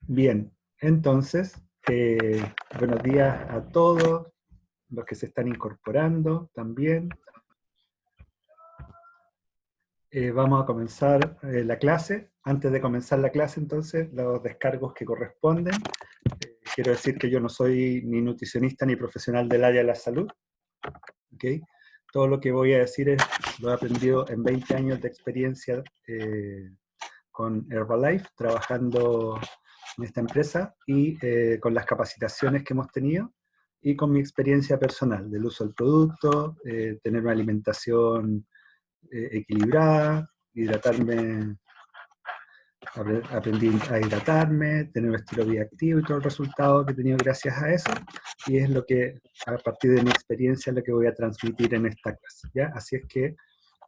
Bien, entonces, buenos días a todos los que se están incorporando también. Vamos a comenzar la clase. Antes de comenzar la clase, entonces, los descargos que corresponden. Quiero decir que yo no soy ni nutricionista ni profesional del área de la salud. ¿Okay? Todo lo que voy a decir lo he aprendido en 20 años de experiencia con Herbalife, trabajando en esta empresa y con las capacitaciones que hemos tenido y con mi experiencia personal del uso del producto, tener una alimentación equilibrada, hidratarme, aprendí a hidratarme, tener un estilo de vida activo y todo el resultado que he tenido gracias a eso, y es lo que, a partir de mi experiencia, lo que voy a transmitir en esta clase, ¿ya? Así es que,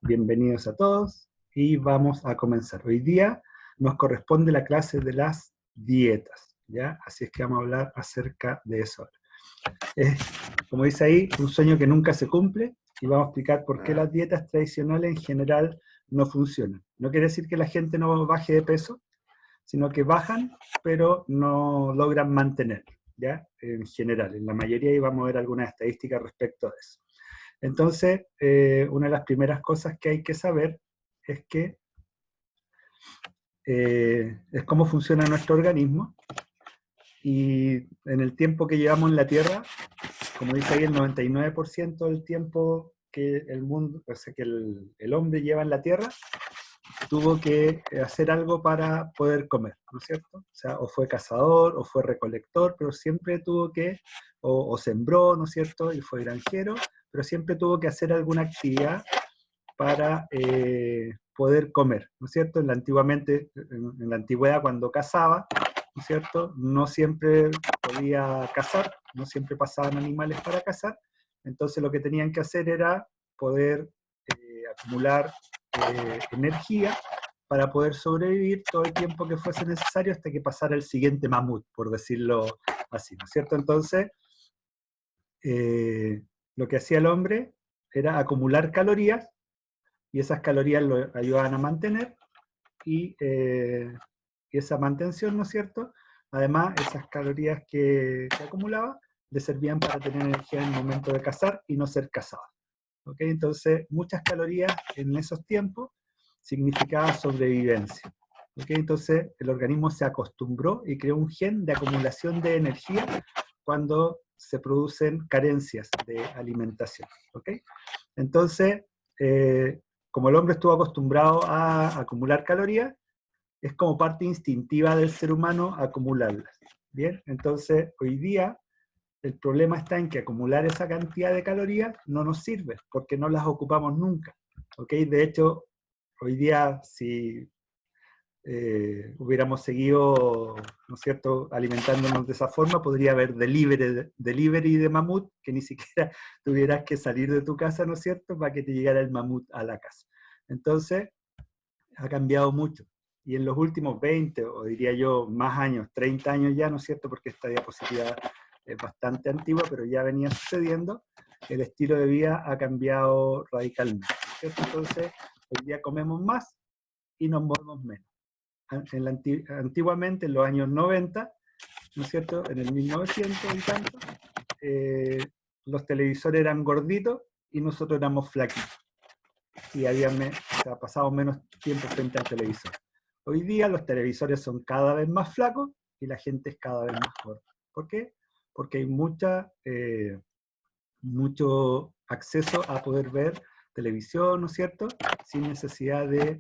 bienvenidos a todos, y vamos a comenzar. Hoy día nos corresponde la clase de las dietas, ¿ya? Así es que vamos a hablar acerca de eso. Es, como dice ahí, un sueño que nunca se cumple, y vamos a explicar por qué las dietas tradicionales en general no funcionan. No quiere decir que la gente no baje de peso, sino que bajan, pero no logran mantener, ¿ya? En general, en la mayoría, y vamos a ver algunas estadísticas respecto a eso. Entonces, una de las primeras cosas que hay que saber es que es cómo funciona nuestro organismo, y en el tiempo que llevamos en la Tierra, como dice ahí, el 99% del tiempo que el mundo, o sea, que el hombre lleva en la Tierra, tuvo que hacer algo para poder comer, ¿no es cierto? O sea, o fue cazador, o fue recolector, pero siempre tuvo que, o sembró, ¿no es cierto? Y fue granjero, pero siempre tuvo que hacer alguna actividad para poder comer, ¿no es cierto? Antiguamente, en la antigüedad, cuando cazaba, ¿no es cierto? No siempre podía cazar, no siempre pasaban animales para cazar, entonces lo que tenían que hacer era poder acumular energía para poder sobrevivir todo el tiempo que fuese necesario hasta que pasara el siguiente mamut, por decirlo así, ¿no es cierto? Entonces, lo que hacía el hombre era acumular calorías, y esas calorías lo ayudaban a mantener, y esa mantención, ¿no es cierto? Además, esas calorías que acumulaba le servían para tener energía en el momento de cazar y no ser cazado. ¿Okay? Entonces, muchas calorías en esos tiempos significaba sobrevivencia. ¿Okay? Entonces, el organismo se acostumbró y creó un gen de acumulación de energía cuando se producen carencias de alimentación. ¿Okay? Entonces, como el hombre estuvo acostumbrado a acumular calorías, es como parte instintiva del ser humano acumularlas. Bien, entonces hoy día el problema está en que acumular esa cantidad de calorías no nos sirve, porque no las ocupamos nunca. ¿Ok? De hecho, hoy día, si hubiéramos seguido, ¿no es cierto?, alimentándonos de esa forma, podría haber delivery de mamut, que ni siquiera tuvieras que salir de tu casa, ¿no es cierto?, para que te llegara el mamut a la casa. Entonces, ha cambiado mucho. Y en los últimos 20, o diría yo, más años, 30 años ya, ¿no es cierto?, porque esta diapositiva es bastante antigua, pero ya venía sucediendo, el estilo de vida ha cambiado radicalmente, ¿no es cierto? Entonces, hoy día comemos más y nos movemos menos. Antiguamente, en los años 90, ¿no es cierto?, en el 1900 y tanto, los televisores eran gorditos y nosotros éramos flaquitos, y o sea, pasado menos tiempo frente al televisor. Hoy día los televisores son cada vez más flacos y la gente es cada vez más gorda. ¿Por qué? Porque hay mucho acceso a poder ver televisión, ¿no es cierto?, sin necesidad de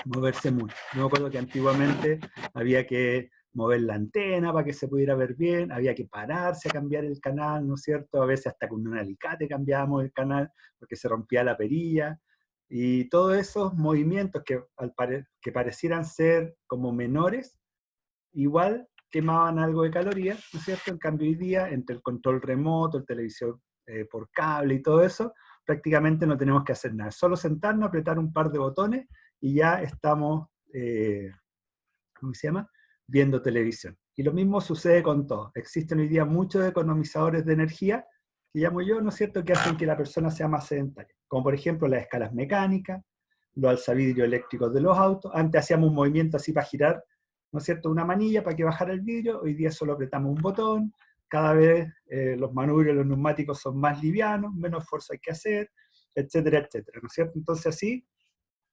moverse mucho. Yo me acuerdo que antiguamente había que mover la antena para que se pudiera ver bien, había que pararse a cambiar el canal, ¿no es cierto? A veces hasta con un alicate cambiábamos el canal porque se rompía la perilla, y todos esos movimientos que parecieran ser como menores, igual quemaban algo de calorías, ¿no es cierto? En cambio hoy día, entre el control remoto, el televisor por cable y todo eso, prácticamente no tenemos que hacer nada, solo sentarnos, apretar un par de botones y ya estamos, ¿cómo se llama?, viendo televisión. Y lo mismo sucede con todo. Existen hoy día muchos economizadores de energía, que llamo yo, ¿no es cierto?, que hacen que la persona sea más sedentaria. Como por ejemplo las escalas mecánicas, los alzavidrios eléctricos de los autos. Antes hacíamos un movimiento así para girar ¿no es cierto?, una manilla para que bajara el vidrio. Hoy día solo apretamos un botón, cada vez los manubrios, los neumáticos son más livianos, menos esfuerzo hay que hacer, etcétera, etcétera, ¿no es cierto? Entonces así,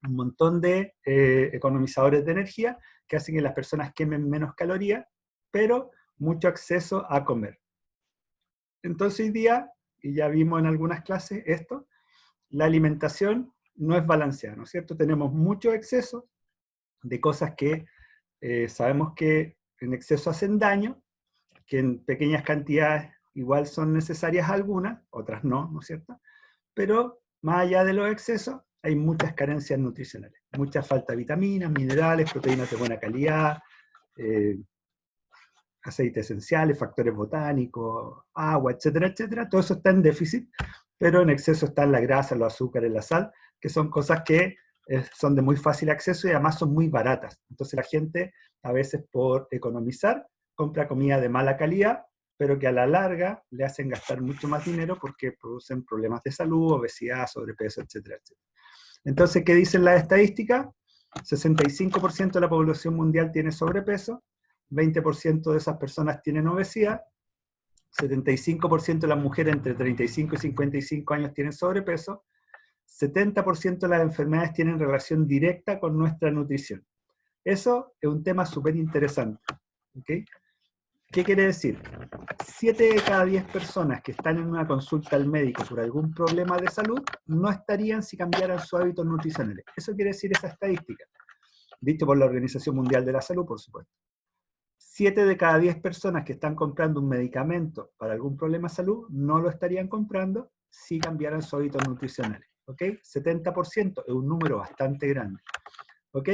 un montón de economizadores de energía que hacen que las personas quemen menos calorías, pero mucho acceso a comer. Entonces hoy día, y ya vimos en algunas clases esto, la alimentación no es balanceada, ¿no es cierto? Tenemos mucho exceso de cosas que sabemos que en exceso hacen daño, que en pequeñas cantidades igual son necesarias algunas, otras no, ¿no es cierto? Pero más allá de los excesos, hay muchas carencias nutricionales, mucha falta de vitaminas, minerales, proteínas de buena calidad, eh, aceites esenciales, factores botánicos, agua, etcétera, etcétera. Todo eso está en déficit, pero en exceso están la grasa, los azúcares, la sal, que son cosas que son de muy fácil acceso y además son muy baratas. Entonces la gente, a veces por economizar, compra comida de mala calidad, pero que a la larga le hacen gastar mucho más dinero porque producen problemas de salud, obesidad, sobrepeso, etcétera, etcétera. Entonces, ¿qué dicen las estadísticas? 65% de la población mundial tiene sobrepeso, 20% de esas personas tienen obesidad, 75% de las mujeres entre 35 y 55 años tienen sobrepeso, 70% de las enfermedades tienen relación directa con nuestra nutrición. Eso es un tema súper interesante. ¿Okay? ¿Qué quiere decir? 7 de cada 10 personas que están en una consulta al médico por algún problema de salud no estarían si cambiaran sus hábitos nutricionales. Eso quiere decir esa estadística, dicho por la Organización Mundial de la Salud, por supuesto. 7 de cada 10 personas que están comprando un medicamento para algún problema de salud no lo estarían comprando si cambiaran sus hábitos nutricionales. ¿Ok? 70% es un número bastante grande. ¿Ok?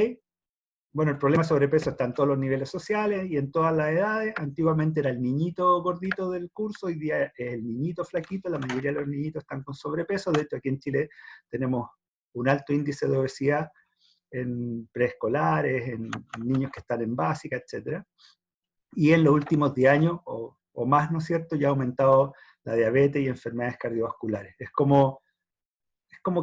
Bueno, el problema de sobrepeso está en todos los niveles sociales y en todas las edades. Antiguamente era el niñito gordito del curso, hoy día es el niñito flaquito, la mayoría de los niñitos están con sobrepeso. De hecho, aquí en Chile tenemos un alto índice de obesidad en preescolares, en niños que están en básica, etc. Y en los últimos 10 años o más, ¿no es cierto?, ya ha aumentado la diabetes y enfermedades cardiovasculares. Es como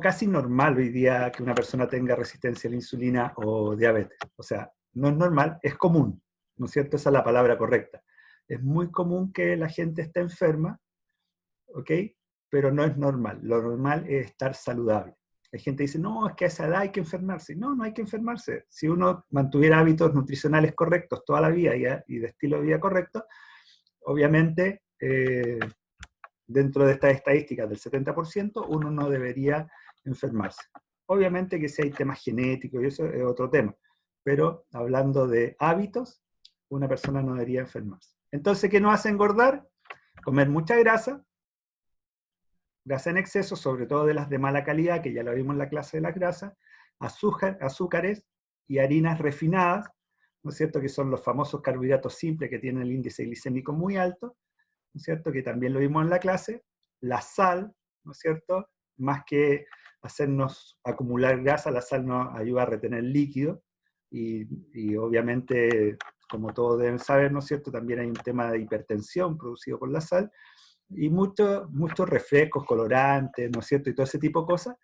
casi normal hoy día que una persona tenga resistencia a la insulina o diabetes. O sea, no es normal, es común, ¿no es cierto? Esa es la palabra correcta. Es muy común que la gente esté enferma, ¿ok? Pero no es normal. Lo normal es estar saludable. Hay gente que dice, no, es que a esa edad hay que enfermarse. No, no hay que enfermarse. Si uno mantuviera hábitos nutricionales correctos toda la vida y de estilo de vida correcto, obviamente, dentro de estas estadísticas del 70%, uno no debería enfermarse. Obviamente que si hay temas genéticos y eso es otro tema, pero hablando de hábitos, una persona no debería enfermarse. Entonces, ¿qué nos hace engordar? Comer mucha grasa, grasa en exceso, sobre todo de las de mala calidad, que ya lo vimos en la clase de las grasas, azúcares y harinas refinadas, ¿no es cierto?, que son los famosos carbohidratos simples que tienen el índice glicémico muy alto, ¿no es cierto?, que también lo vimos en la clase, la sal, ¿no es cierto?, más que hacernos acumular grasa, la sal nos ayuda a retener líquido, y obviamente, como todos deben saber, ¿no es cierto?, también hay un tema de hipertensión producido por la sal, y muchos refrescos, colorantes, ¿no es cierto?, y todo ese tipo de cosas,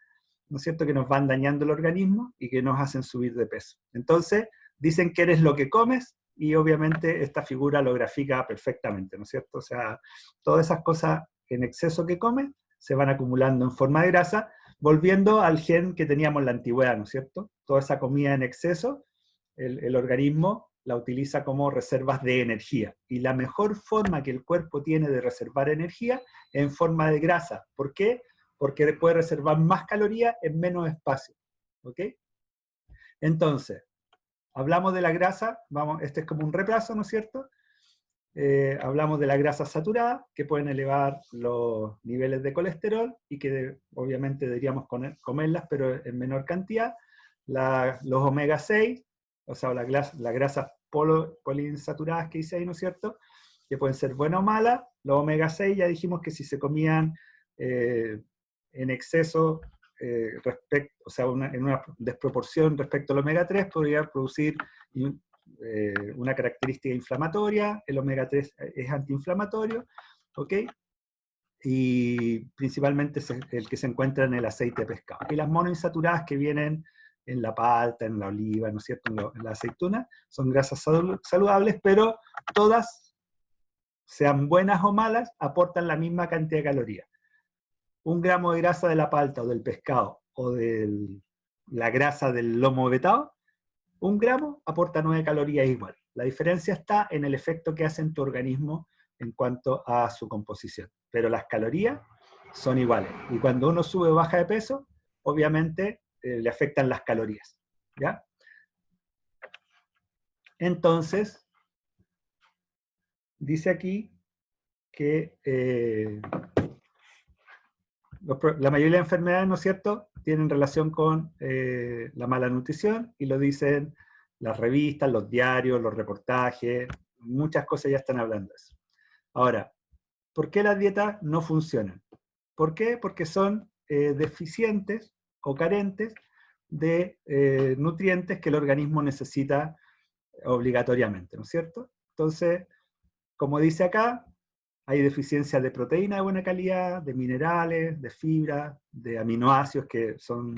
¿no es cierto?, que nos van dañando el organismo y que nos hacen subir de peso. Entonces, dicen que eres lo que comes, y obviamente esta figura lo grafica perfectamente, ¿no es cierto? O sea, todas esas cosas en exceso que comes se van acumulando en forma de grasa, volviendo al gen que teníamos en la antigüedad, ¿no es cierto? Toda esa comida en exceso, el organismo la utiliza como reservas de energía. Y la mejor forma que el cuerpo tiene de reservar energía es en forma de grasa. ¿Por qué? Porque puede reservar más calorías en menos espacio. ¿Ok? Entonces, hablamos de la grasa, este es como un repaso, ¿no es cierto? Hablamos de la grasa saturada, que pueden elevar los niveles de colesterol y que obviamente deberíamos comerlas, pero en menor cantidad. Los omega 6, o sea, las grasas poliinsaturadas que dice ahí, ¿no es cierto?, que pueden ser buenas o malas. Los omega 6 ya dijimos que si se comían en exceso, o sea, en una desproporción respecto al omega 3, podría producir una característica inflamatoria. El omega 3 es antiinflamatorio, ¿ok? Y principalmente es el que se encuentra en el aceite de pescado. Y las monoinsaturadas que vienen en la palta, en la oliva, ¿no es cierto?, en la aceituna, son grasas saludables, pero todas, sean buenas o malas, aportan la misma cantidad de calorías. 1 gramo de grasa de la palta o del pescado o de la grasa del lomo vetado, 1 gramo aporta 9 calorías igual. La diferencia está en el efecto que hace en tu organismo en cuanto a su composición. Pero las calorías son iguales. Y cuando uno sube o baja de peso, obviamente le afectan las calorías. ¿Ya? Entonces, dice aquí que la mayoría de las enfermedades, ¿no es cierto?, tienen relación con la mala nutrición, y lo dicen las revistas, los diarios, los reportajes, muchas cosas ya están hablando de eso. Ahora, ¿por qué las dietas no funcionan? ¿Por qué? Porque son deficientes o carentes de nutrientes que el organismo necesita obligatoriamente, ¿no es cierto? Entonces, como dice acá, hay deficiencia de proteína de buena calidad, de minerales, de fibra, de aminoácidos, que son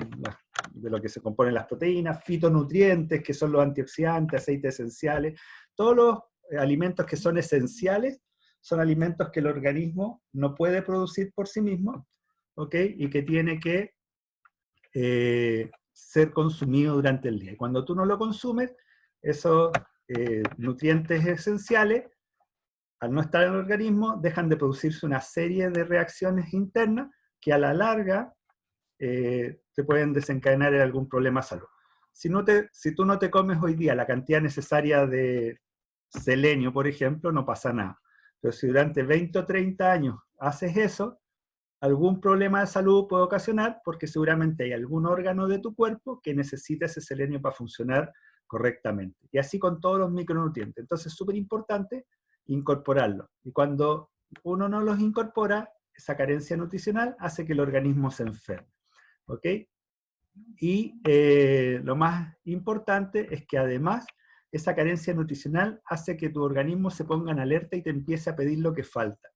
de lo que se componen las proteínas, fitonutrientes, que son los antioxidantes, aceites esenciales. Todos los alimentos que son esenciales son alimentos que el organismo no puede producir por sí mismo, ¿ok? Y que tiene que ser consumido durante el día. Y cuando tú no lo consumes, esos nutrientes esenciales, al no estar en el organismo, dejan de producirse una serie de reacciones internas que a la larga te pueden desencadenar en algún problema de salud. Si tú no te comes hoy día la cantidad necesaria de selenio, por ejemplo, no pasa nada. Pero si durante 20 o 30 años haces eso, algún problema de salud puede ocasionar, porque seguramente hay algún órgano de tu cuerpo que necesita ese selenio para funcionar correctamente. Y así con todos los micronutrientes. Entonces es súper importante incorporarlos. Y cuando uno no los incorpora, esa carencia nutricional hace que el organismo se enferme. ¿Ok? Y lo más importante es que además esa carencia nutricional hace que tu organismo se ponga en alerta y te empiece a pedir lo que falta.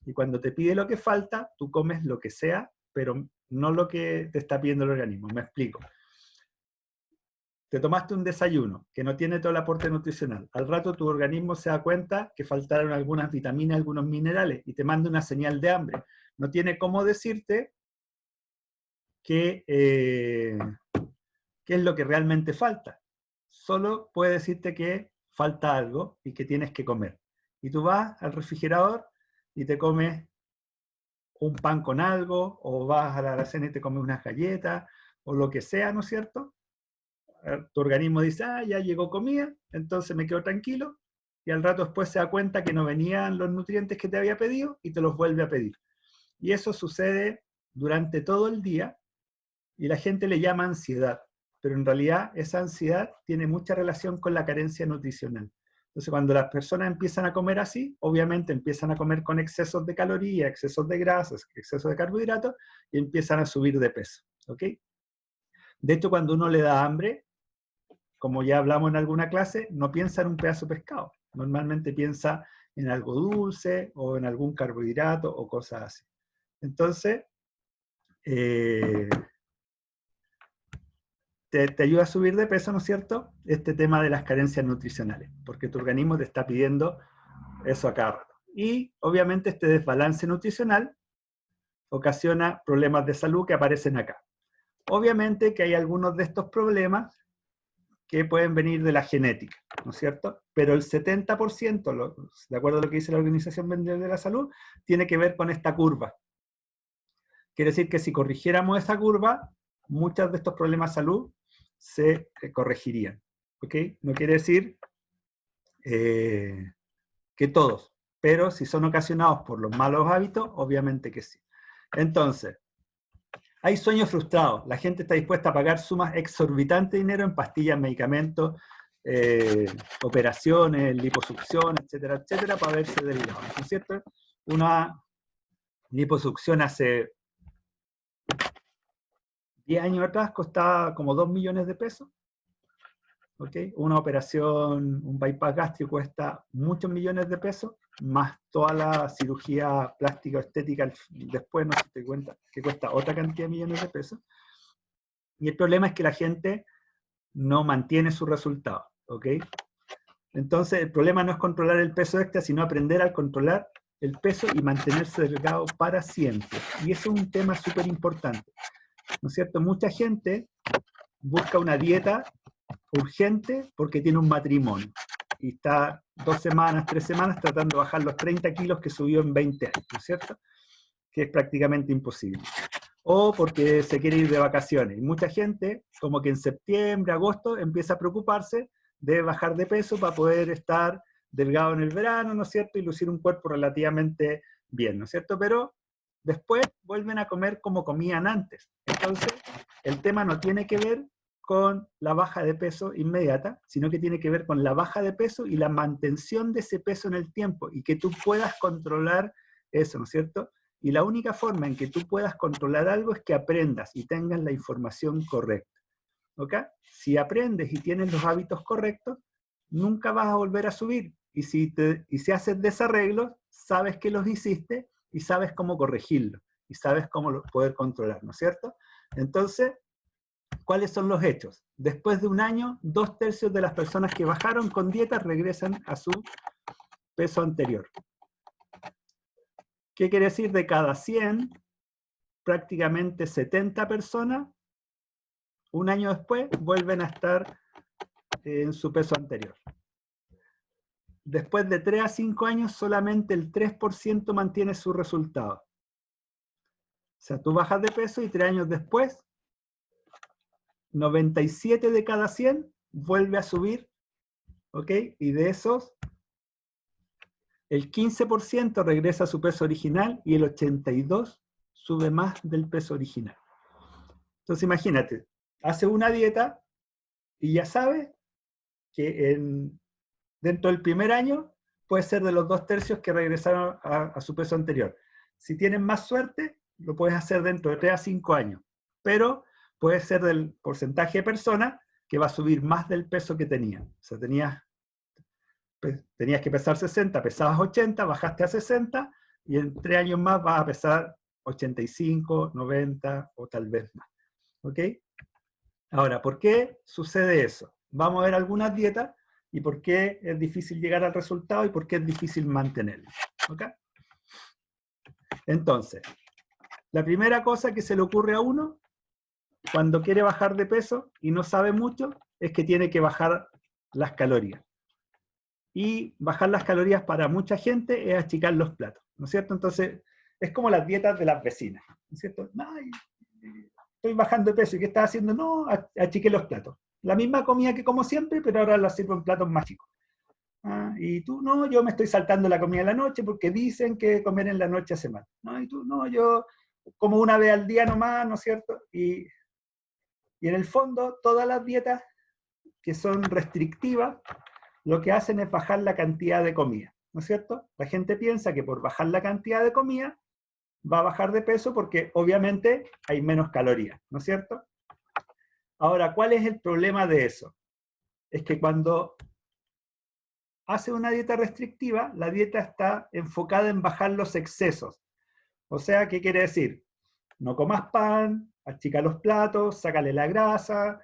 Y cuando te pide lo que falta, tú comes lo que sea, pero no lo que te está pidiendo el organismo. Me explico. Te tomaste un desayuno que no tiene todo el aporte nutricional. Al rato tu organismo se da cuenta que faltaron algunas vitaminas, algunos minerales, y te manda una señal de hambre. No tiene cómo decirte qué es lo que realmente falta. Solo puede decirte que falta algo y que tienes que comer. Y tú vas al refrigerador y te comes un pan con algo, o vas a la alacena y te comes unas galletas, o lo que sea, ¿no es cierto? Tu organismo dice, ah, ya llegó comida, entonces me quedo tranquilo, y al rato después se da cuenta que no venían los nutrientes que te había pedido, y te los vuelve a pedir. Y eso sucede durante todo el día, y la gente le llama ansiedad, pero en realidad esa ansiedad tiene mucha relación con la carencia nutricional. Entonces, cuando las personas empiezan a comer así, obviamente empiezan a comer con excesos de calorías, excesos de grasas, excesos de carbohidratos, y empiezan a subir de peso. ¿Ok? De hecho, cuando uno le da hambre, como ya hablamos en alguna clase, no piensa en un pedazo de pescado. Normalmente piensa en algo dulce o en algún carbohidrato o cosas así. Entonces, te ayuda a subir de peso, ¿no es cierto?, este tema de las carencias nutricionales, porque tu organismo te está pidiendo eso a cada rato. Y obviamente este desbalance nutricional ocasiona problemas de salud que aparecen acá. Obviamente que hay algunos de estos problemas que pueden venir de la genética, ¿no es cierto? Pero el 70%, de acuerdo a lo que dice la Organización Mundial de la Salud, tiene que ver con esta curva. Quiere decir que si corrigiéramos esa curva, muchos de estos problemas de salud se corregirían. ¿Ok? No quiere decir que todos, pero si son ocasionados por los malos hábitos, obviamente que sí. Entonces, hay sueños frustrados. La gente está dispuesta a pagar sumas exorbitantes de dinero en pastillas, medicamentos, operaciones, liposucción, etcétera, etcétera, para verse delgado. ¿No es cierto? Una liposucción hace 10 años atrás costaba como 2 millones de pesos. ¿Okay? Una operación, un bypass gástrico cuesta muchos millones de pesos, más toda la cirugía plástica o estética después, no se te cuenta, que cuesta otra cantidad de millones de pesos. Y el problema es que la gente no mantiene su resultado, ¿ok? Entonces, el problema no es controlar el peso extra, sino aprender a controlar el peso y mantenerse delgado para siempre. Y eso es un tema súper importante, ¿no es cierto? Mucha gente busca una dieta urgente porque tiene un matrimonio y está 2 semanas, 3 semanas tratando de bajar los 30 kilos que subió en 20 años, ¿no es cierto? Que es prácticamente imposible. O porque se quiere ir de vacaciones. Y mucha gente, como que en septiembre, agosto, empieza a preocuparse de bajar de peso para poder estar delgado en el verano, ¿no es cierto? Y lucir un cuerpo relativamente bien, ¿no es cierto? Pero después vuelven a comer como comían antes. Entonces, el tema no tiene que ver con la baja de peso inmediata, sino que tiene que ver con la baja de peso y la mantención de ese peso en el tiempo y que tú puedas controlar eso, ¿no es cierto? Y la única forma en que tú puedas controlar algo es que aprendas y tengas la información correcta. ¿Ok? Si aprendes y tienes los hábitos correctos, nunca vas a volver a subir. Y si haces desarreglos, sabes que los hiciste y sabes cómo corregirlos. Y sabes cómo poder controlar, ¿no es cierto? Entonces, ¿cuáles son los hechos? Después de un año, 2/3 de las personas que bajaron con dieta regresan a su peso anterior. ¿Qué quiere decir? De cada 100, prácticamente 70 personas, un año después, vuelven a estar en su peso anterior. Después de 3 a 5 años, solamente el 3% mantiene su resultado. O sea, tú bajas de peso y 3 años después, 97 de cada 100 vuelve a subir, ¿ok? Y de esos, el 15% regresa a su peso original y el 82% sube más del peso original. Entonces imagínate, hace una dieta y ya sabe que dentro del primer año puede ser de los 2/3 que regresaron a su peso anterior. Si tienen más suerte, lo puedes hacer dentro de 3 a 5 años, pero puede ser del porcentaje de personas que va a subir más del peso que tenían. O sea, tenías que pesar 60, pesabas 80, bajaste a 60, y en 3 años más vas a pesar 85, 90 o tal vez más. ¿Ok? Ahora, ¿por qué sucede eso? Vamos a ver algunas dietas y por qué es difícil llegar al resultado y por qué es difícil mantenerlo. ¿Ok? Entonces, la primera cosa que se le ocurre a uno cuando quiere bajar de peso y no sabe mucho es que tiene que bajar las calorías. Y bajar las calorías para mucha gente es achicar los platos, ¿no es cierto? Entonces, es como las dietas de las vecinas, ¿no es cierto? Ay, estoy bajando de peso, ¿y qué estás haciendo? No, achiqué los platos. La misma comida que como siempre, pero ahora la sirvo en platos más chicos. Ah, y tú, no, yo me estoy saltando la comida de la noche porque dicen que comer en la noche hace mal. No, y tú, no, yo como una vez al día nomás, ¿no es cierto? Y en el fondo, todas las dietas que son restrictivas, lo que hacen es bajar la cantidad de comida, ¿no es cierto? La gente piensa que por bajar la cantidad de comida va a bajar de peso porque obviamente hay menos calorías, ¿no es cierto? Ahora, ¿cuál es el problema de eso? Es que cuando hace una dieta restrictiva, la dieta está enfocada en bajar los excesos. O sea, ¿qué quiere decir? No comas pan, achica los platos, sácale la grasa,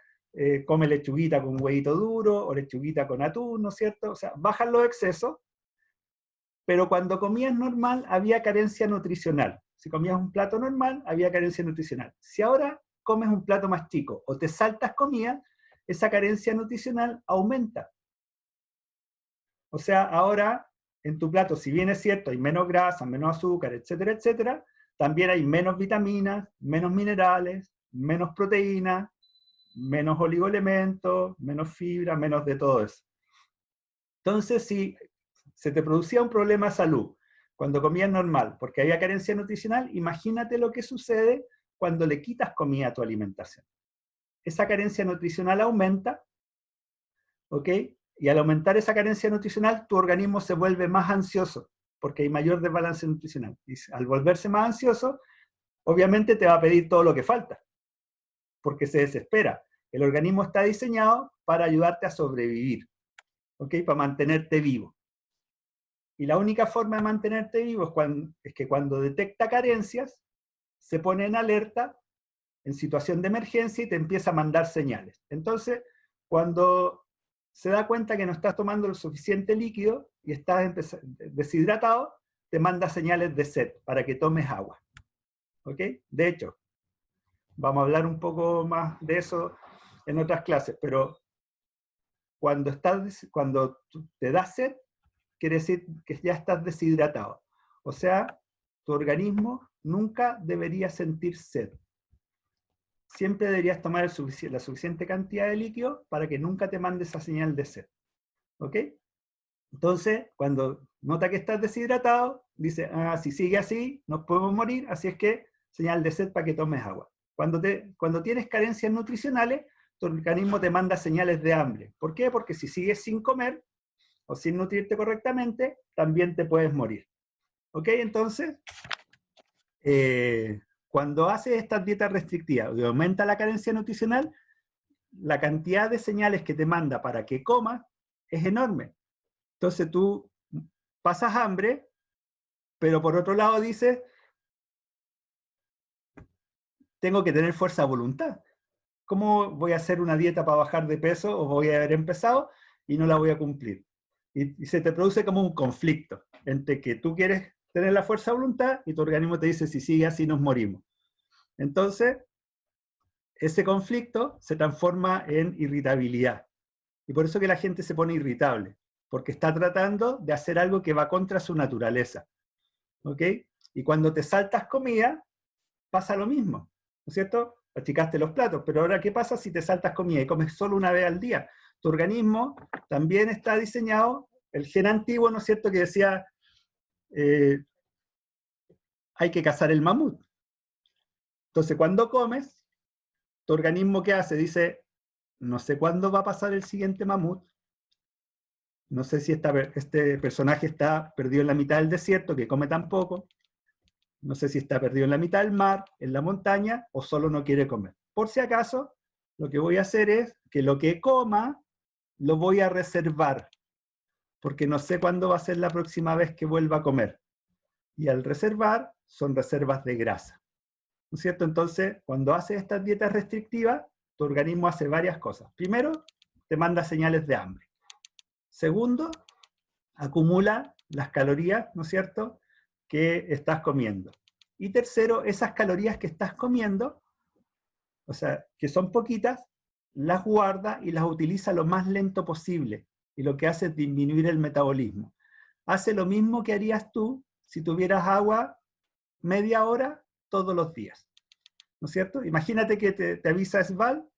come lechuguita con huevito duro o lechuguita con atún, ¿no es cierto? O sea, bajan los excesos, pero cuando comías normal había carencia nutricional. Si comías un plato normal, había carencia nutricional. Si ahora comes un plato más chico o te saltas comida, esa carencia nutricional aumenta. O sea, ahora en tu plato, si bien es cierto, hay menos grasa, menos azúcar, etcétera, etcétera, también hay menos vitaminas, menos minerales, menos proteínas, menos oligoelementos, menos fibra, menos de todo eso. Entonces, si se te producía un problema de salud cuando comías normal, porque había carencia nutricional, imagínate lo que sucede cuando le quitas comida a tu alimentación. Esa carencia nutricional aumenta, ¿ok? Y al aumentar esa carencia nutricional, tu organismo se vuelve más ansioso, porque hay mayor desbalance nutricional. Y al volverse más ansioso, obviamente te va a pedir todo lo que falta, porque se desespera. El organismo está diseñado para ayudarte a sobrevivir, ¿ok? Para mantenerte vivo. Y la única forma de mantenerte vivo es que cuando detecta carencias, se pone en alerta, en situación de emergencia y te empieza a mandar señales. Entonces, Cuando se da cuenta que no estás tomando lo suficiente líquido y estás deshidratado, te manda señales de sed para que tomes agua. ¿Ok? De hecho, vamos a hablar un poco más de eso en otras clases, pero cuando te da sed, quiere decir que ya estás deshidratado. O sea, tu organismo nunca debería sentir sed. Siempre deberías tomar la suficiente cantidad de líquido para que nunca te mande esa señal de sed. ¿Ok? Entonces, cuando nota que estás deshidratado, dice, si sigue así, nos podemos morir, así es que señal de sed para que tomes agua. Cuando tienes carencias nutricionales, tu organismo te manda señales de hambre. ¿Por qué? Porque si sigues sin comer o sin nutrirte correctamente, también te puedes morir. ¿Ok? Entonces, cuando haces estas dietas restrictivas y aumenta la carencia nutricional, la cantidad de señales que te manda para que comas es enorme. Entonces tú pasas hambre, pero por otro lado dices, tengo que tener fuerza de voluntad. ¿Cómo voy a hacer una dieta para bajar de peso o voy a haber empezado y no la voy a cumplir? Y se te produce como un conflicto entre que tú quieres tener la fuerza de voluntad y tu organismo te dice, si sigue así nos morimos. Entonces, ese conflicto se transforma en irritabilidad. Y por eso que la gente se pone irritable, porque está tratando de hacer algo que va contra su naturaleza. ¿Ok? Y cuando te saltas comida, pasa lo mismo, ¿no es cierto? Achicaste los platos, pero ahora, ¿qué pasa si te saltas comida y comes solo una vez al día? Tu organismo también está diseñado, el gen antiguo, ¿no es cierto?, que decía, hay que cazar el mamut. Entonces, cuando comes, tu organismo, ¿qué hace? Dice, no sé cuándo va a pasar el siguiente mamut, no sé si este personaje está perdido en la mitad del desierto, que come tan poco, no sé si está perdido en la mitad del mar, en la montaña, o solo no quiere comer. Por si acaso, lo que voy a hacer es que lo que coma, lo voy a reservar, porque no sé cuándo va a ser la próxima vez que vuelva a comer. Y al reservar, son reservas de grasa. ¿No es cierto? Entonces, cuando haces estas dietas restrictivas, tu organismo hace varias cosas. Primero, te manda señales de hambre. Segundo, acumula las calorías, ¿no es cierto?, que estás comiendo. Y tercero, esas calorías que estás comiendo, o sea, que son poquitas, las guarda y las utiliza lo más lento posible. Y lo que hace es disminuir el metabolismo. Hace lo mismo que harías tú si tuvieras agua media hora todos los días. ¿No es cierto? Imagínate que te avisa Sval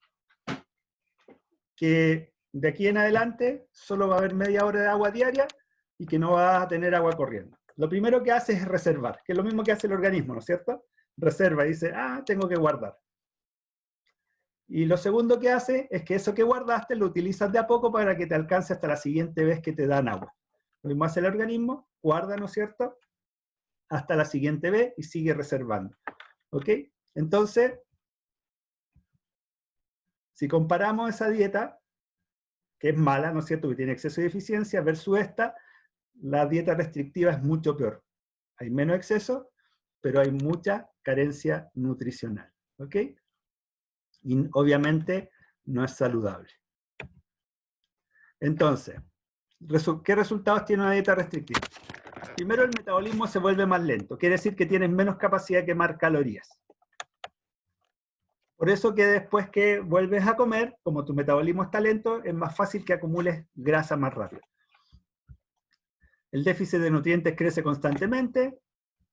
que de aquí en adelante solo va a haber media hora de agua diaria y que no vas a tener agua corriendo. Lo primero que hace es reservar, que es lo mismo que hace el organismo, ¿no es cierto? Reserva y dice, tengo que guardar. Y lo segundo que hace es que eso que guardaste lo utilizas de a poco para que te alcance hasta la siguiente vez que te dan agua. Lo mismo hace el organismo, guarda, ¿no es cierto?, hasta la siguiente vez y sigue reservando. ¿Ok? Entonces, si comparamos esa dieta, que es mala, ¿no es cierto?, que tiene exceso de eficiencia, versus esta, la dieta restrictiva es mucho peor. Hay menos exceso, pero hay mucha carencia nutricional. ¿Ok? Y obviamente no es saludable. Entonces, ¿qué resultados tiene una dieta restrictiva? Primero, el metabolismo se vuelve más lento. Quiere decir que tienes menos capacidad de quemar calorías. Por eso que después que vuelves a comer, como tu metabolismo está lento, es más fácil que acumules grasa más rápido. El déficit de nutrientes crece constantemente,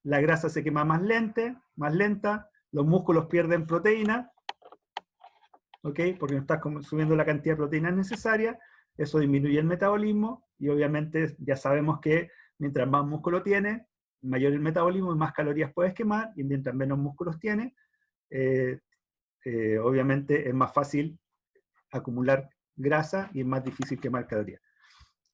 la grasa se quema más lenta, los músculos pierden proteína, ¿ok? Porque no estás consumiendo la cantidad de proteínas necesaria, eso disminuye el metabolismo, y obviamente ya sabemos que mientras más músculo tienes, mayor el metabolismo y más calorías puedes quemar, y mientras menos músculos tienes, obviamente es más fácil acumular grasa y es más difícil quemar calorías.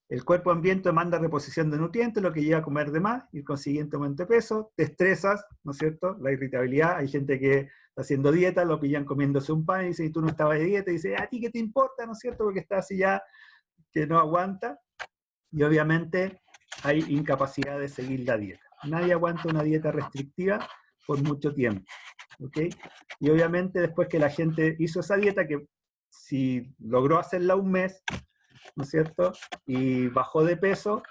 El cuerpo ambiente demanda reposición de nutrientes, lo que lleva a comer de más y el consiguiente aumento de peso. Te estresas, ¿no es cierto? La irritabilidad. Hay gente que está haciendo dieta, lo pillan comiéndose un pan y dicen, y tú no estabas de dieta, y dice, ¿a ti qué te importa? ¿No es cierto? Porque está así ya que no aguanta. Y obviamente hay incapacidad de seguir la dieta. Nadie aguanta una dieta restrictiva por mucho tiempo. ¿Ok? Y obviamente después que la gente hizo esa dieta, que si logró hacerla un mes, ¿no es cierto? Y bajó de peso,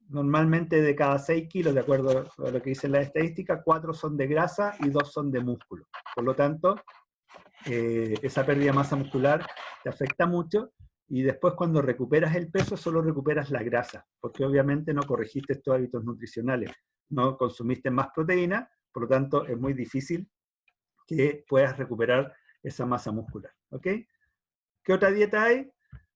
normalmente de cada 6 kilos, de acuerdo a lo que dice la estadística, 4 son de grasa y 2 son de músculo. Por lo tanto, esa pérdida de masa muscular te afecta mucho, y después cuando recuperas el peso solo recuperas la grasa, porque obviamente no corregiste tus hábitos nutricionales, no consumiste más proteína, por lo tanto es muy difícil que puedas recuperar esa masa muscular. ¿Ok? ¿Qué otra dieta hay?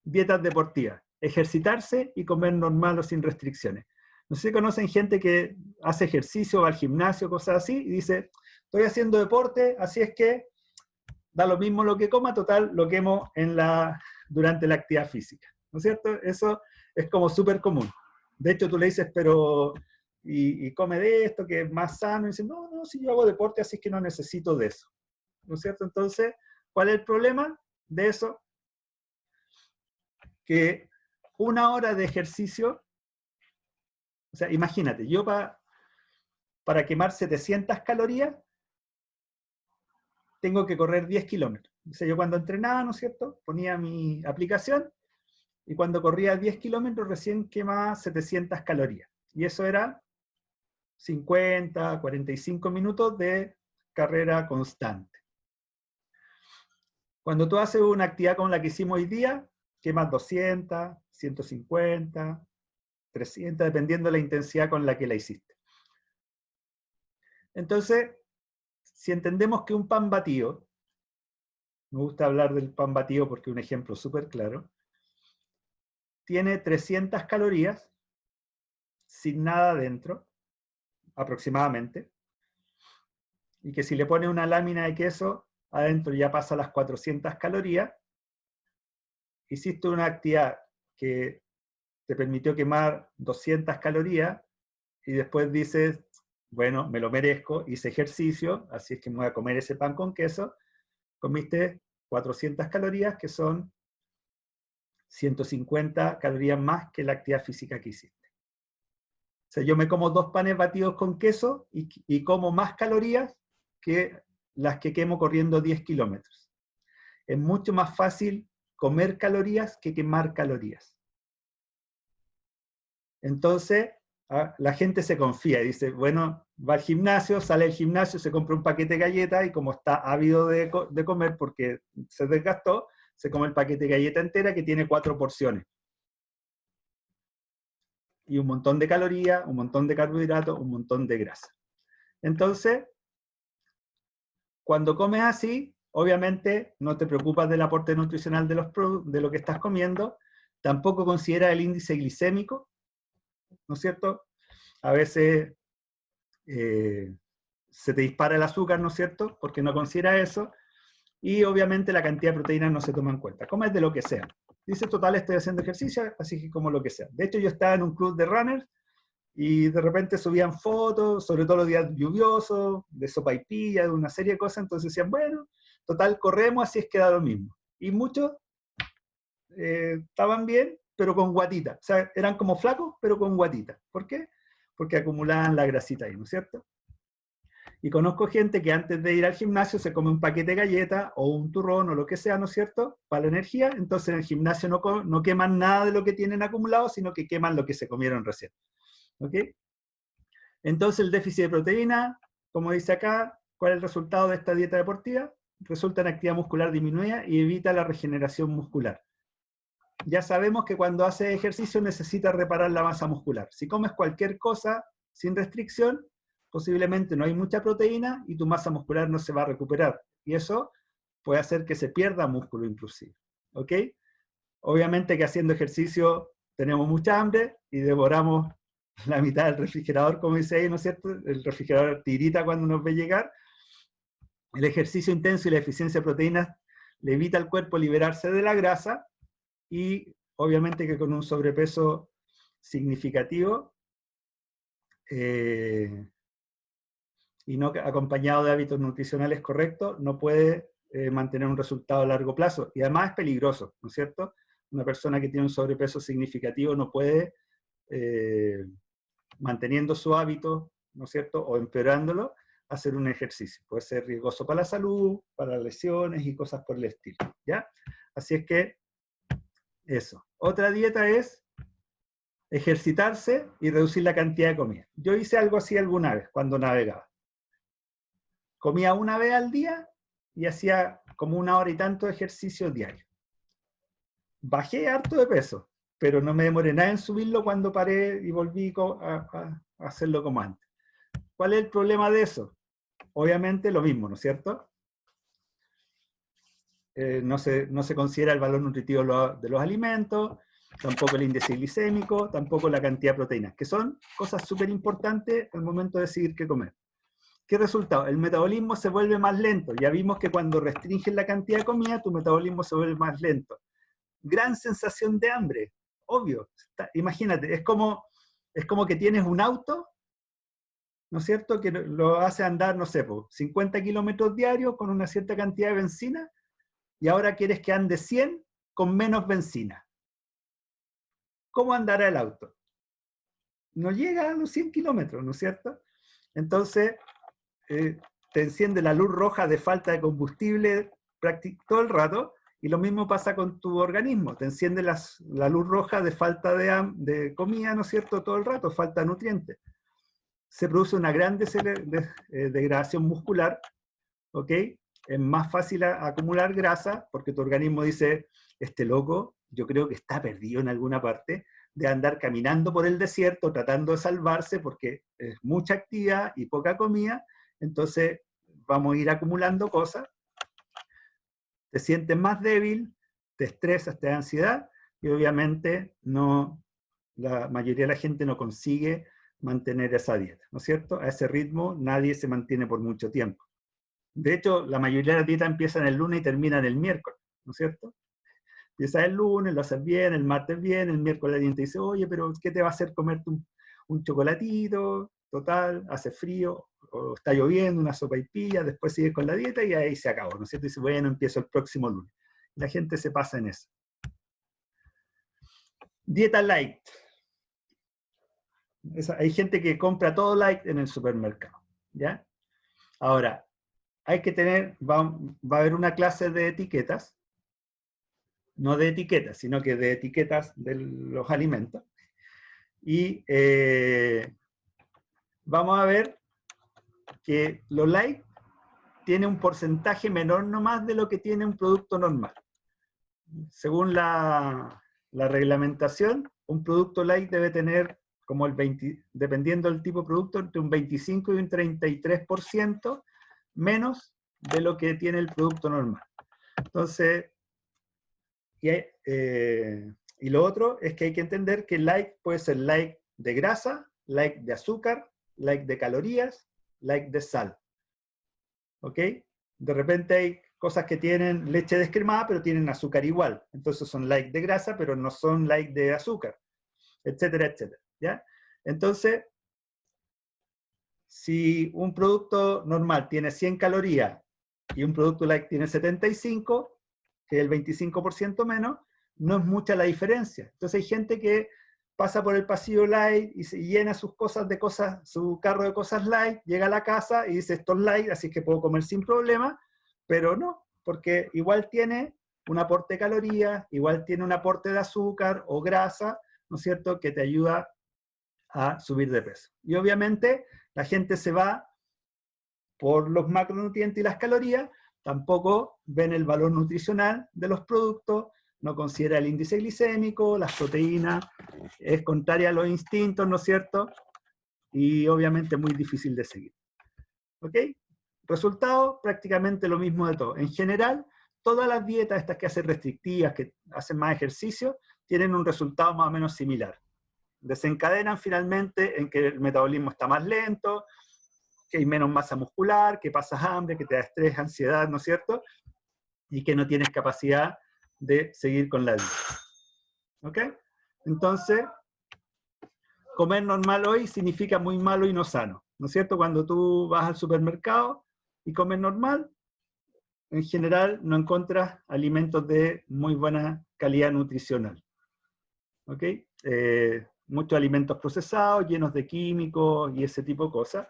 Dietas deportivas. Ejercitarse y comer normal o sin restricciones. No sé si conocen gente que hace ejercicio, va al gimnasio, cosas así, y dice, estoy haciendo deporte, así es que da lo mismo lo que coma, total, lo quemo durante la actividad física. ¿No es cierto? Eso es como súper común. De hecho, tú le dices, pero, y come de esto, que es más sano, y dice, no, no, si yo hago deporte, así es que no necesito de eso. ¿No es cierto? Entonces, ¿cuál es el problema de eso? Que 1 hora de ejercicio, o sea, imagínate, yo para quemar 700 calorías, tengo que correr 10 kilómetros. O sea, yo cuando entrenaba, ¿no es cierto?, ponía mi aplicación, y cuando corría 10 kilómetros recién quemaba 700 calorías. Y eso era 50, 45 minutos de carrera constante. Cuando tú haces una actividad como la que hicimos hoy día, quemas 200, 150, 300, dependiendo de la intensidad con la que la hiciste. Entonces, si entendemos que un pan batido, me gusta hablar del pan batido porque es un ejemplo súper claro, tiene 300 calorías sin nada dentro, aproximadamente, y que si le pones una lámina de queso, adentro ya pasa las 400 calorías, hiciste una actividad que te permitió quemar 200 calorías, y después dices, bueno, me lo merezco, hice ejercicio, así es que me voy a comer ese pan con queso, comiste 400 calorías, que son 150 calorías más que la actividad física que hiciste. O sea, yo me como 2 panes batidos con queso y como más calorías que las que quemo corriendo 10 kilómetros. Es mucho más fácil comer calorías que quemar calorías. Entonces, la gente se confía y dice, bueno, va al gimnasio, sale del gimnasio, se compra un paquete de galletas, y como está ávido de comer porque se desgastó, se come el paquete de galleta entera, que tiene 4 porciones. Y un montón de calorías, un montón de carbohidratos, un montón de grasa. Entonces, cuando comes así, obviamente no te preocupas del aporte nutricional de lo que estás comiendo, tampoco consideras el índice glicémico, ¿no es cierto? A veces se te dispara el azúcar, ¿no es cierto?, porque no consideras eso, y obviamente la cantidad de proteínas no se toma en cuenta. Comes de lo que sea. Dices, total, estoy haciendo ejercicio, así que como lo que sea. De hecho, yo estaba en un club de runners, y de repente subían fotos, sobre todo los días lluviosos, de sopaipilla, de una serie de cosas, entonces decían, bueno, total, corremos, así es que da lo mismo. Y muchos estaban bien, pero con guatita. O sea, eran como flacos, pero con guatita. ¿Por qué? Porque acumulaban la grasita ahí, ¿no es cierto? Y conozco gente que antes de ir al gimnasio se come un paquete de galletas o un turrón o lo que sea, ¿no es cierto?, para la energía. Entonces en el gimnasio no queman nada de lo que tienen acumulado, sino que queman lo que se comieron recién. ¿Ok? Entonces el déficit de proteína, como dice acá, ¿cuál es el resultado de esta dieta deportiva? Resulta en actividad muscular disminuida y evita la regeneración muscular. Ya sabemos que cuando haces ejercicio necesitas reparar la masa muscular. Si comes cualquier cosa sin restricción, posiblemente no hay mucha proteína y tu masa muscular no se va a recuperar. Y eso puede hacer que se pierda músculo inclusive. ¿Ok? Obviamente que haciendo ejercicio tenemos mucha hambre y devoramos la mitad del refrigerador, como dice ahí, ¿no es cierto? El refrigerador tirita cuando nos ve llegar. El ejercicio intenso y la deficiencia de proteínas le evita al cuerpo liberarse de la grasa, y obviamente que con un sobrepeso significativo y no acompañado de hábitos nutricionales correctos, no puede mantener un resultado a largo plazo. Y además es peligroso, ¿no es cierto? Una persona que tiene un sobrepeso significativo no puede, manteniendo su hábito, ¿no es cierto?, o empeorándolo, hacer un ejercicio. Puede ser riesgoso para la salud, para lesiones y cosas por el estilo, ¿ya? Así es que, eso. Otra dieta es ejercitarse y reducir la cantidad de comida. Yo hice algo así alguna vez, cuando navegaba. Comía una vez al día y hacía como 1 hora y tanto de ejercicio diario. Bajé harto de peso, pero no me demoré nada en subirlo cuando paré y volví a hacerlo como antes. ¿Cuál es el problema de eso? Obviamente lo mismo, ¿no es cierto? No se considera el valor nutritivo de los alimentos, tampoco el índice glicémico, tampoco la cantidad de proteínas, que son cosas súper importantes al momento de decidir qué comer. ¿Qué resultado? El metabolismo se vuelve más lento. Ya vimos que cuando restringes la cantidad de comida, tu metabolismo se vuelve más lento. Gran sensación de hambre, obvio. Imagínate, es como que tienes un auto, ¿no es cierto?, que lo hace andar, no sé, 50 kilómetros diarios con una cierta cantidad de benzina, y ahora quieres que ande 100 con menos benzina. ¿Cómo andará el auto? No llega a los 100 kilómetros, ¿no es cierto? Entonces, te enciende la luz roja de falta de combustible todo el rato, y lo mismo pasa con tu organismo, te enciende la luz roja de falta de comida, ¿no es cierto?, todo el rato, falta de nutrientes. Se produce una gran degradación muscular, ¿ok? Es más fácil acumular grasa, porque tu organismo dice, este loco, yo creo que está perdido en alguna parte, de andar caminando por el desierto, tratando de salvarse, porque es mucha actividad y poca comida, entonces vamos a ir acumulando cosas, te sientes más débil, te estresas, te da ansiedad, y obviamente la mayoría de la gente no consigue mantener esa dieta, ¿no es cierto? A ese ritmo nadie se mantiene por mucho tiempo. De hecho, la mayoría de las dietas empiezan el lunes y terminan el miércoles, ¿no es cierto? Empiezas el lunes, lo haces bien, el martes bien, el miércoles alguien te dice, oye, pero ¿qué te va a hacer comerte un chocolatito? Total, hace frío, o está lloviendo, una sopaipilla, después sigues con la dieta y ahí se acabó, ¿no es cierto? Y dice, bueno, empiezo el próximo lunes. La gente se pasa en eso. Dieta light. Hay gente que compra todo light en el supermercado, ¿ya? Ahora, hay que va a haber una clase de etiquetas, no de etiquetas, sino que de etiquetas de los alimentos. Y vamos a ver que lo light tiene un porcentaje menor nomás de lo que tiene un producto normal. Según la reglamentación, un producto light debe tener, como dependiendo del tipo de producto, entre un 25 y un 33% menos de lo que tiene el producto normal. Entonces, y lo otro es que hay que entender que light puede ser light de grasa, light de azúcar, light de calorías, light de sal. ¿Ok? De repente hay cosas que tienen leche descremada, pero tienen azúcar igual. Entonces son light de grasa, pero no son light de azúcar, etcétera, etcétera. ¿Ya? Entonces, si un producto normal tiene 100 calorías y un producto light tiene 75, que es el 25% menos, no es mucha la diferencia. Entonces hay gente que pasa por el pasillo light y se llena sus su carro de cosas light, llega a la casa y dice, esto es light, así que puedo comer sin problema, pero no, porque igual tiene un aporte de calorías, igual tiene un aporte de azúcar o grasa, ¿no es cierto?, que te ayuda a subir de peso. Y obviamente la gente se va por los macronutrientes y las calorías, tampoco ven el valor nutricional de los productos, no considera el índice glicémico, las proteínas, es contraria a los instintos, ¿no es cierto? Y obviamente muy difícil de seguir. ¿Ok? Resultado, prácticamente lo mismo de todo. En general, todas las dietas estas que hacen restrictivas, que hacen más ejercicio, tienen un resultado más o menos similar. Desencadenan finalmente en que el metabolismo está más lento, que hay menos masa muscular, que pasas hambre, que te da estrés, ansiedad, ¿no es cierto? Y que no tienes capacidad de seguir con la dieta. ¿Ok? Entonces, comer normal hoy significa muy malo y no sano, ¿no es cierto? Cuando tú vas al supermercado y comes normal, en general no encuentras alimentos de muy buena calidad nutricional. ¿Ok? Muchos alimentos procesados, llenos de químicos y ese tipo de cosas.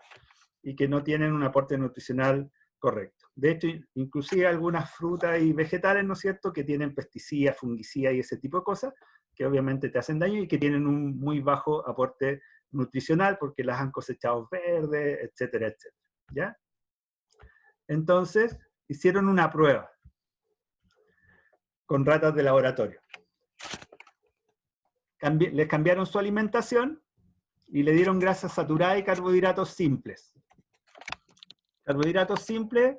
y que no tienen un aporte nutricional correcto. De hecho, inclusive algunas frutas y vegetales, ¿no es cierto?, que tienen pesticidas, fungicidas y ese tipo de cosas, que obviamente te hacen daño y que tienen un muy bajo aporte nutricional porque las han cosechado verdes, etcétera, etcétera. ¿Ya? Entonces, hicieron una prueba con ratas de laboratorio. Les cambiaron su alimentación y le dieron grasas saturadas y carbohidratos simples. Carbohidratos simples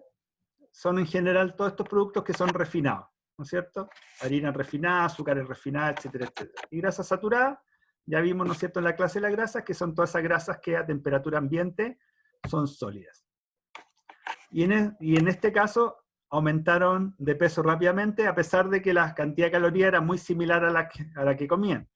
son en general todos estos productos que son refinados, ¿no es cierto? Harina refinada, azúcares refinadas, etcétera, etcétera. Y grasas saturadas, ya vimos, ¿no es cierto?, en la clase de las grasas, que son todas esas grasas que a temperatura ambiente son sólidas. Y en este caso aumentaron de peso rápidamente, a pesar de que la cantidad de calorías era muy similar a la que comían.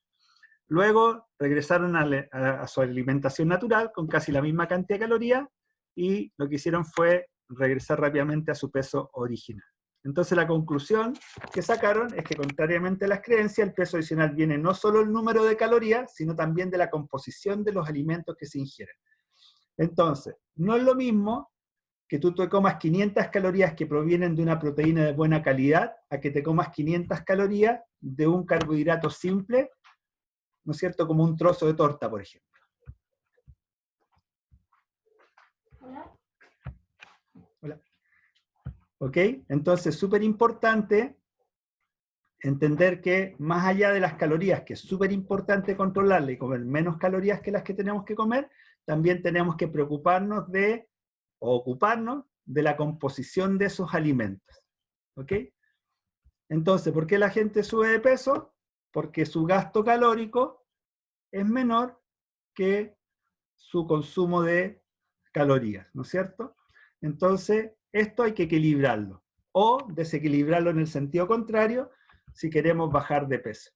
Luego regresaron a su alimentación natural con casi la misma cantidad de calorías y lo que hicieron fue regresar rápidamente a su peso original. Entonces la conclusión que sacaron es que, contrariamente a las creencias, el peso adicional viene no solo del número de calorías, sino también de la composición de los alimentos que se ingieren. Entonces, no es lo mismo que tú te comas 500 calorías que provienen de una proteína de buena calidad a que te comas 500 calorías de un carbohidrato simple, ¿no es cierto?, como un trozo de torta, por ejemplo. Hola. ¿Ok? Entonces, súper importante entender que más allá de las calorías, que es súper importante controlarla y comer menos calorías que las que tenemos que comer, también tenemos que preocuparnos de, o ocuparnos de la composición de esos alimentos. ¿Ok? Entonces, ¿por qué la gente sube de peso? Porque su gasto calórico es menor que su consumo de calorías, ¿no es cierto? Entonces, esto hay que equilibrarlo, o desequilibrarlo en el sentido contrario, si queremos bajar de peso.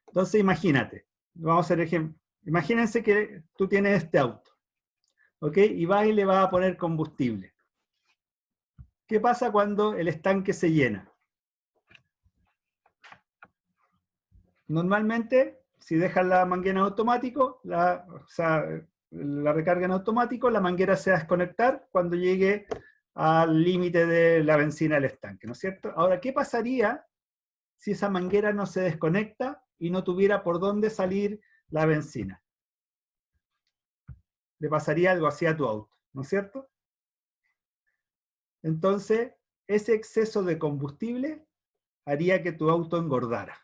Entonces, imagínate, vamos a hacer ejemplo. Imagínense que tú tienes este auto, ¿ok? Y vas y le vas a poner combustible. ¿Qué pasa cuando el estanque se llena? Normalmente, si dejas la manguera en automático, la recarga en automático, la manguera se va a desconectar cuando llegue al límite de la benzina del estanque, ¿no es cierto? Ahora, ¿qué pasaría si esa manguera no se desconecta y no tuviera por dónde salir la benzina? Le pasaría algo así a tu auto, ¿no es cierto? Entonces, ese exceso de combustible haría que tu auto engordara.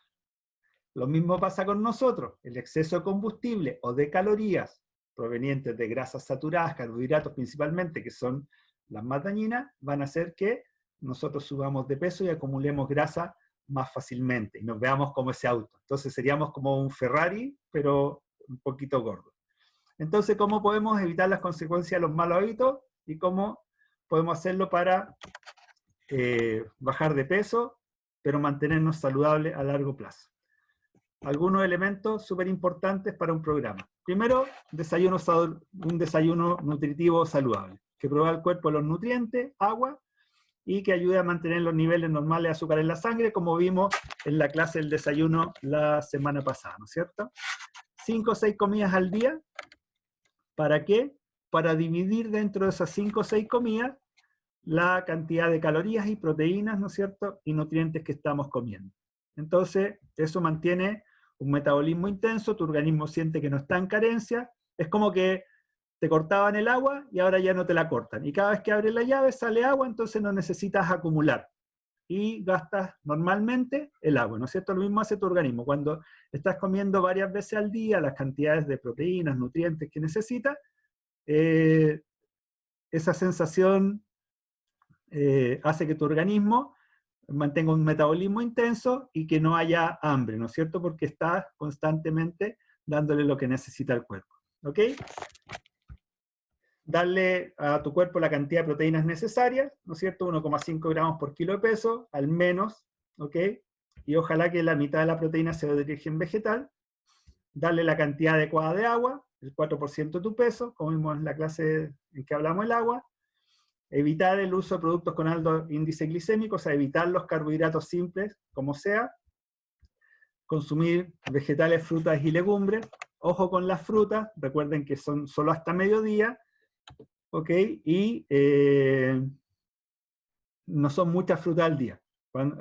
Lo mismo pasa con nosotros. El exceso de combustible o de calorías provenientes de grasas saturadas, carbohidratos principalmente, que son las más dañinas, van a hacer que nosotros subamos de peso y acumulemos grasa más fácilmente y nos veamos como ese auto. Entonces seríamos como un Ferrari, pero un poquito gordo. Entonces, ¿cómo podemos evitar las consecuencias de los malos hábitos? ¿Y cómo podemos hacerlo para bajar de peso, pero mantenernos saludables a largo plazo? Algunos elementos súper importantes para un programa. Primero, un desayuno nutritivo saludable, que provea al cuerpo los nutrientes, agua, y que ayude a mantener los niveles normales de azúcar en la sangre, como vimos en la clase del desayuno la semana pasada, ¿no es cierto? 5 o 6 comidas al día. ¿Para qué? Para dividir dentro de esas 5 o 6 comidas la cantidad de calorías y proteínas, ¿no es cierto?, y nutrientes que estamos comiendo. Entonces, eso mantiene un metabolismo intenso, tu organismo siente que no está en carencia, es como que te cortaban el agua y ahora ya no te la cortan. Y cada vez que abres la llave sale agua, entonces no necesitas acumular. Y gastas normalmente el agua, ¿no es cierto? Lo mismo hace tu organismo. Cuando estás comiendo varias veces al día las cantidades de proteínas, nutrientes que necesitas, esa sensación hace que tu organismo mantenga un metabolismo intenso y que no haya hambre, ¿no es cierto? Porque estás constantemente dándole lo que necesita el cuerpo, ¿ok? Darle a tu cuerpo la cantidad de proteínas necesarias, ¿no es cierto? 1,5 gramos por kilo de peso, al menos, ¿ok? Y ojalá que la mitad de la proteína sea de origen vegetal. Darle la cantidad adecuada de agua, el 4% de tu peso, como vimos en la clase en que hablamos del agua. Evitar el uso de productos con alto índice glicémico, o sea, evitar los carbohidratos simples, como sea. Consumir vegetales, frutas y legumbres. Ojo con las frutas, recuerden que son solo hasta mediodía. ¿ok? Y no son muchas frutas al día.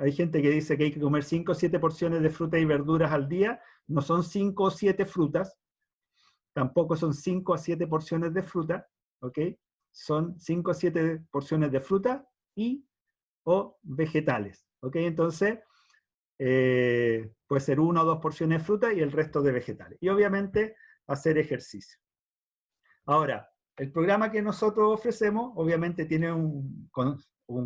Hay gente que dice que hay que comer 5 o 7 porciones de frutas y verduras al día. No son 5 o 7 frutas, tampoco son 5 a 7 porciones de fruta, ¿ok? Son 5 o 7 porciones de fruta y o vegetales, ¿ok? Entonces, puede ser 1 o 2 porciones de fruta y el resto de vegetales. Y obviamente hacer ejercicio. Ahora, el programa que nosotros ofrecemos obviamente tiene un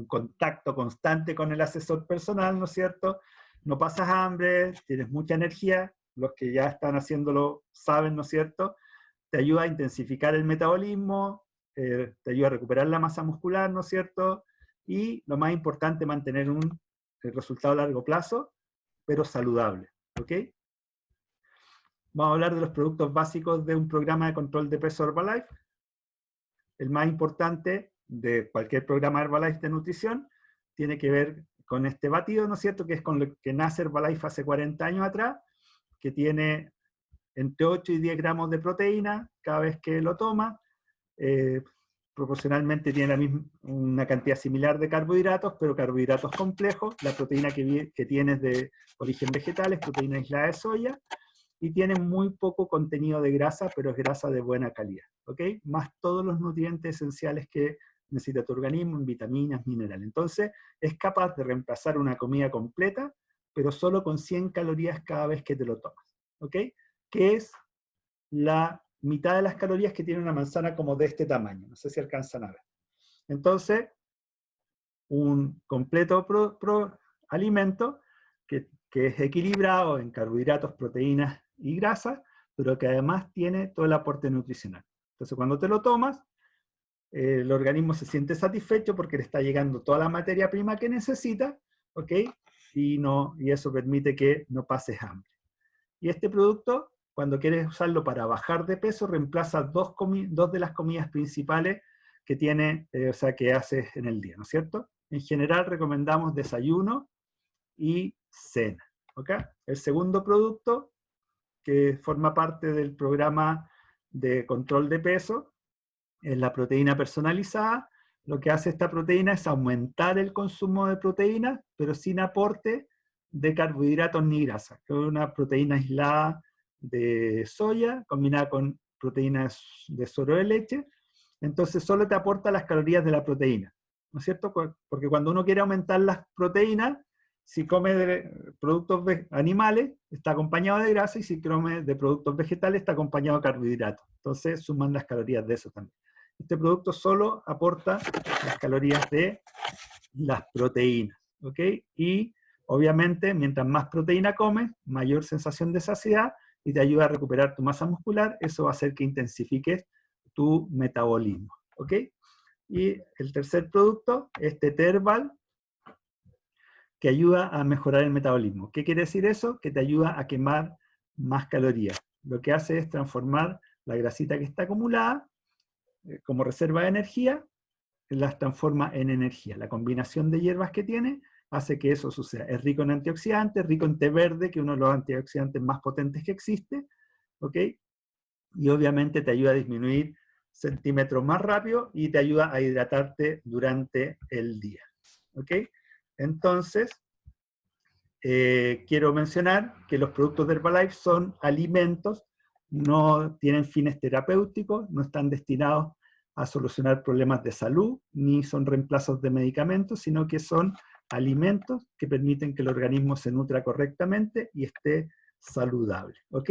contacto constante con el asesor personal, ¿no es cierto? No pasas hambre, tienes mucha energía, los que ya están haciéndolo saben, ¿no es cierto? Te ayuda a intensificar el metabolismo, te ayuda a recuperar la masa muscular, ¿no es cierto? Y lo más importante, mantener un resultado a largo plazo, pero saludable, ¿ok? Vamos a hablar de los productos básicos de un programa de control de peso Herbalife. El más importante de cualquier programa Herbalife de nutrición tiene que ver con este batido, ¿no es cierto?, que es con lo que nace Herbalife hace 40 años atrás, que tiene entre 8 y 10 gramos de proteína cada vez que lo toma, proporcionalmente tiene la misma, una cantidad similar de carbohidratos, pero carbohidratos complejos. La proteína que tiene es de origen vegetal, es proteína aislada de soya, y tiene muy poco contenido de grasa, pero es grasa de buena calidad, ¿ok? Más todos los nutrientes esenciales que necesita tu organismo, en vitaminas, minerales. Entonces, es capaz de reemplazar una comida completa, pero solo con 100 calorías cada vez que te lo tomas, ¿ok? Que es la mitad de las calorías que tiene una manzana como de este tamaño. No sé si alcanzan a ver. Entonces, un completo alimento que es equilibrado en carbohidratos, proteínas y grasas, pero que además tiene todo el aporte nutricional. Entonces, cuando te lo tomas, el organismo se siente satisfecho porque le está llegando toda la materia prima que necesita, ¿ok? Y eso permite que no pases hambre. Y este producto, cuando quieres usarlo para bajar de peso, reemplaza dos de las comidas principales que tiene, o sea, que haces en el día, ¿no es cierto? En general recomendamos desayuno y cena, ¿ok? El segundo producto que forma parte del programa de control de peso es la proteína personalizada. Lo que hace esta proteína es aumentar el consumo de proteína, pero sin aporte de carbohidratos ni grasa, que es una proteína aislada de soya combinada con proteínas de suero de leche. Entonces solo te aporta las calorías de la proteína, ¿no es cierto? Porque cuando uno quiere aumentar las proteínas, si come de productos animales, está acompañado de grasa, y si come de productos vegetales, está acompañado de carbohidratos. Entonces suman las calorías de eso también. Este producto solo aporta las calorías de las proteínas, ¿ok? Y obviamente, mientras más proteína comes, mayor sensación de saciedad y te ayuda a recuperar tu masa muscular. Eso va a hacer que intensifiques tu metabolismo, ¿ok? Y el tercer producto es Teterbal, que ayuda a mejorar el metabolismo. ¿Qué quiere decir eso? Que te ayuda a quemar más calorías. Lo que hace es transformar la grasita que está acumulada como reserva de energía, las transforma en energía. La combinación de hierbas que tiene hace que eso suceda. Es rico en antioxidantes, rico en té verde, que es uno de los antioxidantes más potentes que existe, ¿ok? Y obviamente te ayuda a disminuir centímetros más rápido y te ayuda a hidratarte durante el día, ¿ok? Entonces, quiero mencionar que los productos de Herbalife son alimentos, no tienen fines terapéuticos, no están destinados a solucionar problemas de salud, ni son reemplazos de medicamentos, sino que son alimentos que permiten que el organismo se nutra correctamente y esté saludable, ¿ok?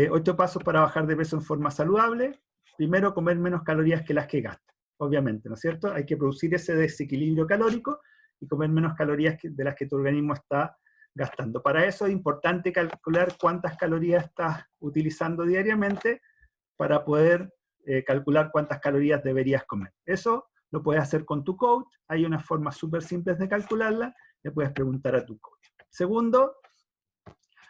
8 pasos para bajar de peso en forma saludable. Primero, comer menos calorías que las que gastas, obviamente, ¿no es cierto? Hay que producir ese desequilibrio calórico y comer menos calorías de las que tu organismo está gastando. Para eso es importante calcular cuántas calorías estás utilizando diariamente para poder calcular cuántas calorías deberías comer. Eso lo puedes hacer con tu coach. Hay unas formas súper simples de calcularla. Le puedes preguntar a tu coach. Segundo,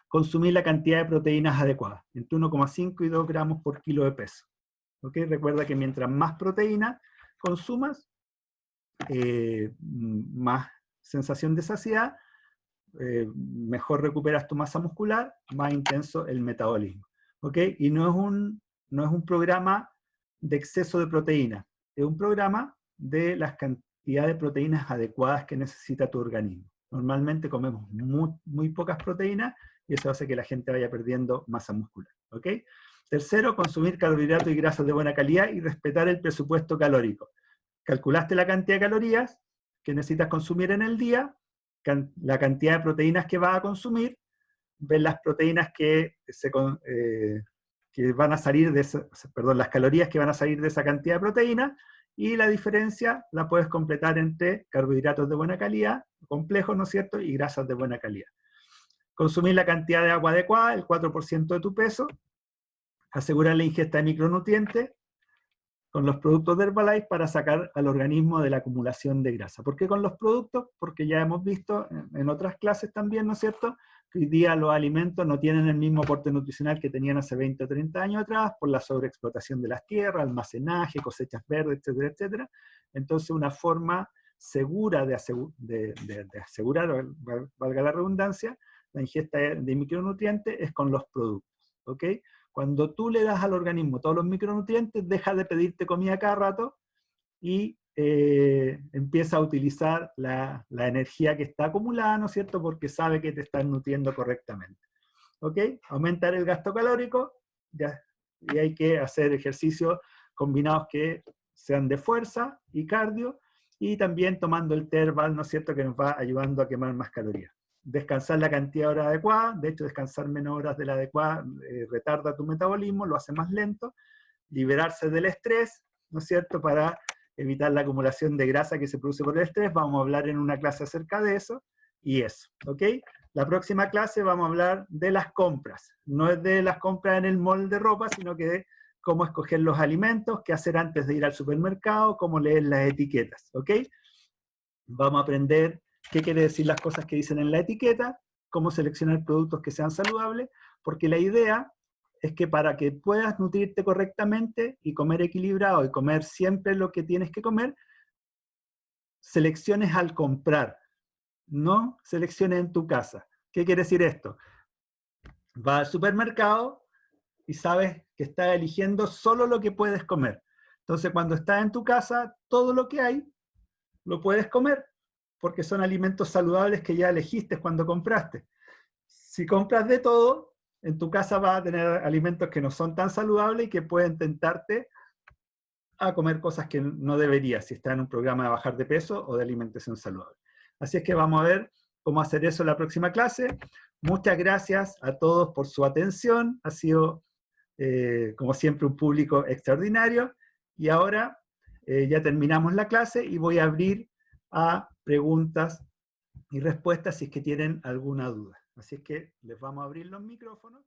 consumir la cantidad de proteínas adecuadas, entre 1,5 y 2 gramos por kilo de peso. ¿Okay? Recuerda que mientras más proteína consumas, más sensación de saciedad, mejor recuperas tu masa muscular, más intenso el metabolismo. ¿Ok? Y no es un programa de exceso de proteína. es un programa de las cantidades de proteínas adecuadas que necesita tu organismo. Normalmente comemos muy pocas proteínas y eso hace que la gente vaya perdiendo masa muscular. ¿Ok? Tercero, consumir carbohidratos y grasas de buena calidad y respetar el presupuesto calórico. Calculaste la cantidad de calorías que necesitas consumir en el día, la cantidad de proteínas que vas a consumir, ves las proteínas que van a salir de las calorías que van a salir de esa cantidad de proteínas, y la diferencia la puedes completar entre carbohidratos de buena calidad, complejos, ¿no es cierto?, y grasas de buena calidad. Consumir la cantidad de agua adecuada, el 4% de tu peso, asegurar la ingesta de micronutrientes con los productos de Herbalife para sacar al organismo de la acumulación de grasa. ¿Por qué con los productos? Porque ya hemos visto en otras clases también, ¿no es cierto?, que hoy día los alimentos no tienen el mismo aporte nutricional que tenían hace 20 o 30 años atrás, por la sobreexplotación de las tierras, almacenaje, cosechas verdes, etcétera, etcétera. Entonces, una forma segura de asegurar, valga la redundancia, la ingesta de micronutrientes es con los productos, ¿ok? Cuando tú le das al organismo todos los micronutrientes, deja de pedirte comida cada rato y empieza a utilizar la energía que está acumulada, ¿no es cierto?, porque sabe que te están nutriendo correctamente. ¿Ok? Aumentar el gasto calórico, ya, y hay que hacer ejercicios combinados que sean de fuerza y cardio, y también tomando el Herbal, ¿no es cierto?, que nos va ayudando a quemar más calorías. Descansar la cantidad de horas adecuada, de hecho descansar menos horas de la adecuada retarda tu metabolismo, lo hace más lento. Liberarse del estrés, ¿no es cierto?, para evitar la acumulación de grasa que se produce por el estrés. Vamos a hablar en una clase acerca de eso, y eso, ¿ok? La próxima clase vamos a hablar de las compras. No es de las compras en el mall de ropa, sino que de cómo escoger los alimentos, qué hacer antes de ir al supermercado, cómo leer las etiquetas, ¿ok? Vamos a aprender qué quiere decir las cosas que dicen en la etiqueta, cómo seleccionar productos que sean saludables, porque la idea es que para que puedas nutrirte correctamente y comer equilibrado y comer siempre lo que tienes que comer, selecciones al comprar, no selecciones en tu casa. ¿Qué quiere decir esto? Vas al supermercado y sabes que estás eligiendo solo lo que puedes comer. Entonces, cuando estás en tu casa, todo lo que hay lo puedes comer, porque son alimentos saludables que ya elegiste cuando compraste. Si compras de todo, en tu casa vas a tener alimentos que no son tan saludables y que pueden tentarte a comer cosas que no deberías si estás en un programa de bajar de peso o de alimentación saludable. Así es que vamos a ver cómo hacer eso en la próxima clase. Muchas gracias a todos por su atención. Ha sido, como siempre, un público extraordinario. Y ahora ya terminamos la clase y voy a abrir a preguntas y respuestas si es que tienen alguna duda. Así es que les vamos a abrir los micrófonos.